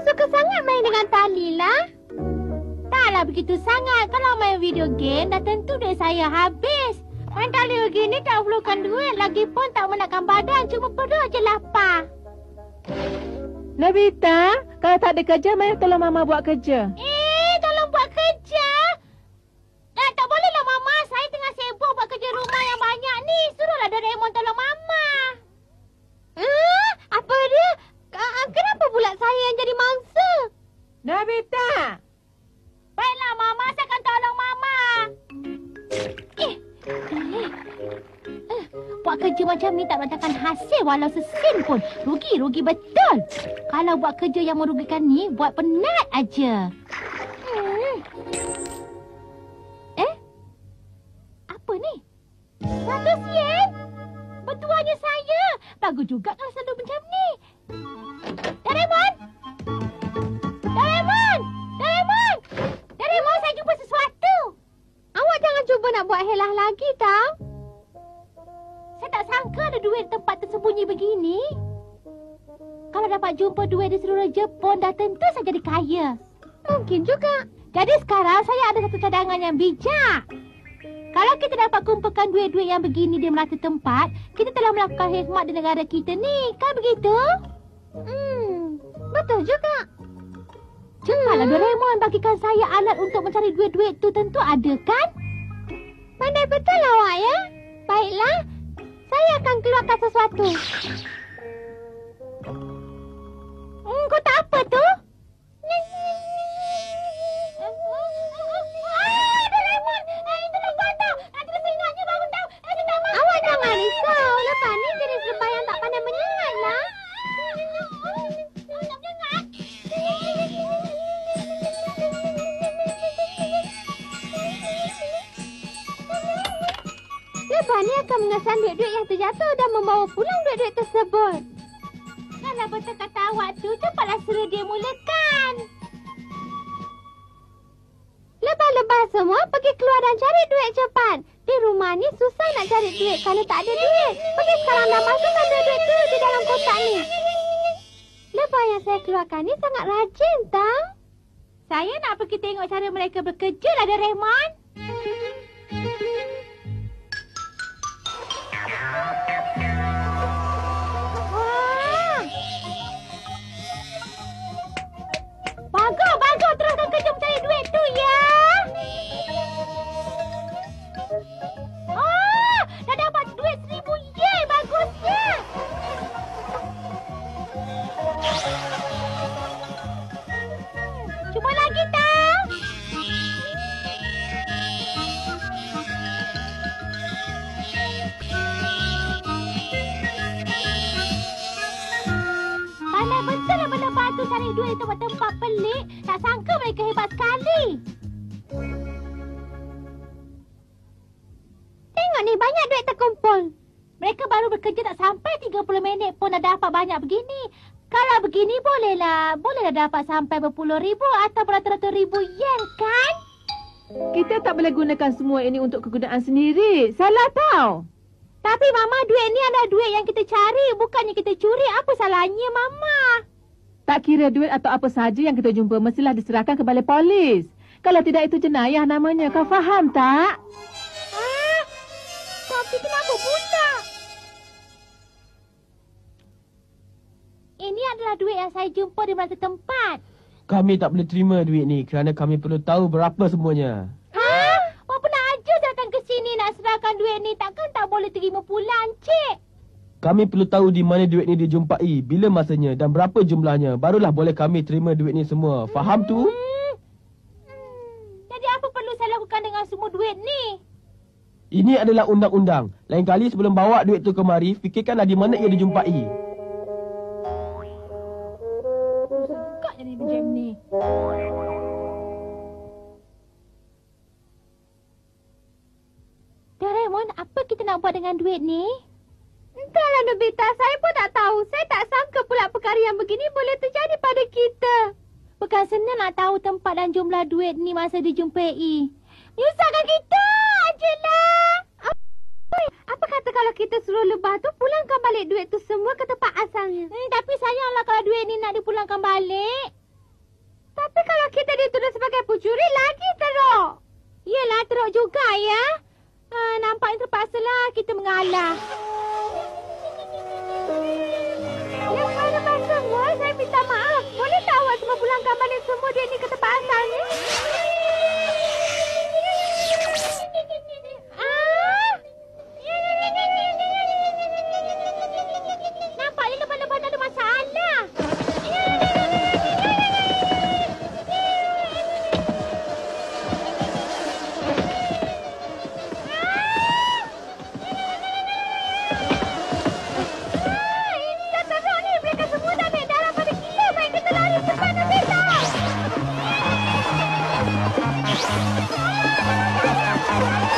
suka sangat main dengan tali lah. Taklah begitu sangat. Kalau main video game, dah tentu duit saya habis. Main tali begini tak perlukan duit. Lagipun tak menakkan badan. Cuma perut je lapar. Nobita, kalau tak ada kerja, mari tolong Mama buat kerja. Tolong buat kerja? Tak bolehlah, Mama. Saya tengah sibuk buat kerja rumah yang banyak ni. Suruhlah Doraemon tolong Mama. Apa dia? Kenapa pula saya yang jadi mangsa? Nobita! Baiklah, Mama. Saya akan tolong Mama. Buat kerja macam ni tak mendatangkan hasil walau sesin pun. Rugi betul. Kalau buat kerja yang merugikan ni, buat penat aja. Apa ni? 100 yen? Bertuanya saya. Bagus juga kalau selalu macam ni. Doraemon! Doraemon! Doraemon! Doraemon, saya jumpa sesuatu. Awak jangan cuba nak buat helah lagi, tau. Saya tak sangka ada duit tempat tersembunyi begini. Kalau dapat jumpa duit di seluruh Jepun, dah tentu saya jadi kaya. Mungkin juga. Jadi sekarang saya ada satu cadangan yang bijak. Kalau kita dapat kumpulkan duit-duit yang begini di melata tempat, kita telah melakukan khidmat di negara kita ni. Kan begitu? Betul juga. Cepatlah Doraemon, bagikan saya alat untuk mencari duit-duit tu. Tentu ada, kan? Pandai betul awak, ya? Baiklah. Saya akan keluarkan sesuatu. Kau tak apa tu? Doraemon! Tolong bantu! Nanti kesingatnya bangun tahu. Awak jangan risau. Lepas ni jenis lebah yang tak pandai menyengat lah. Lebah ni akan mengesan duit-duit yang terjatuh dan membawa pulang duit-duit tersebut. Kalau betul kata awak tu, cepatlah suruh dia mulakan. Lebah-lebah semua pergi keluar dan cari duit cepat. Di rumah ni susah nak cari duit kalau tak ada duit. Pergi sekarang dan masukkan duit-duit tu di dalam kotak ni. Lebah yang saya keluarkan ni sangat rajin, tau. Saya nak pergi tengok cara mereka bekerja lah, Doraemon. Bagus. Teruskan kerja mencari duit tu, ya. Dah dapat duit 1000 yen. Bagusnya. Cuba lagi, tau. Pandai betul lebah-lebah tu cari duit di tempat-tempat pelik. Tak sangka mereka hebat sekali. Tengok ni, banyak duit terkumpul. Mereka baru bekerja tak sampai 30 minit pun dah dapat banyak begini. Kalau begini bolehlah dapat sampai berpuluh ribu atau beratus-ratus ribu yen, kan? Kita tak boleh gunakan semua ini untuk kegunaan sendiri. Salah tau. Tapi Mama, duit ni adalah duit yang kita cari. Bukannya kita curi. Apa salahnya, Mama? Tak kira duit atau apa saja yang kita jumpa mestilah diserahkan ke balai polis. Kalau tidak, itu jenayah namanya. Kau faham tak? Tapi kenapa pula? Ini adalah duit yang saya jumpa di melata tempat. Kami tak boleh terima duit ni kerana kami perlu tahu berapa semuanya. Apa nak aja datang ke sini nak serahkan duit ni? Takkan tak boleh terima pulang, Cik? Kami perlu tahu di mana duit ni dijumpai, bila masanya dan berapa jumlahnya. Barulah boleh kami terima duit ni semua. Faham tu? Jadi apa perlu saya lakukan dengan semua duit ni? Ini adalah undang-undang. Lain kali sebelum bawa duit tu kemari, fikirkanlah di mana ia dijumpai. Kak jadi macam ni. Doraemon, apa kita nak buat dengan duit ni? Entahlah, Nobita. Saya pun tak tahu. Saya tak sangka pula perkara yang begini boleh terjadi pada kita. Bukan senang nak tahu tempat dan jumlah duit ni masa dijumpai. Menyusahkan kita, Angela. Apa kata kalau kita suruh lebah tu pulangkan balik duit tu semua ke tempat asalnya? Tapi sayanglah kalau duit ni nak dipulangkan balik. Tapi kalau kita dituduh sebagai pencuri, lagi teruk. Yelah, teruk juga ya. Nampaknya terpaksalah kita mengalah. Yang mana semua, saya minta maaf. Boleh tak awak semua pulangkan balik semua duit ni ke tempat asalnya? Nampaknya lepas-lepas tak ada masalah. Ah!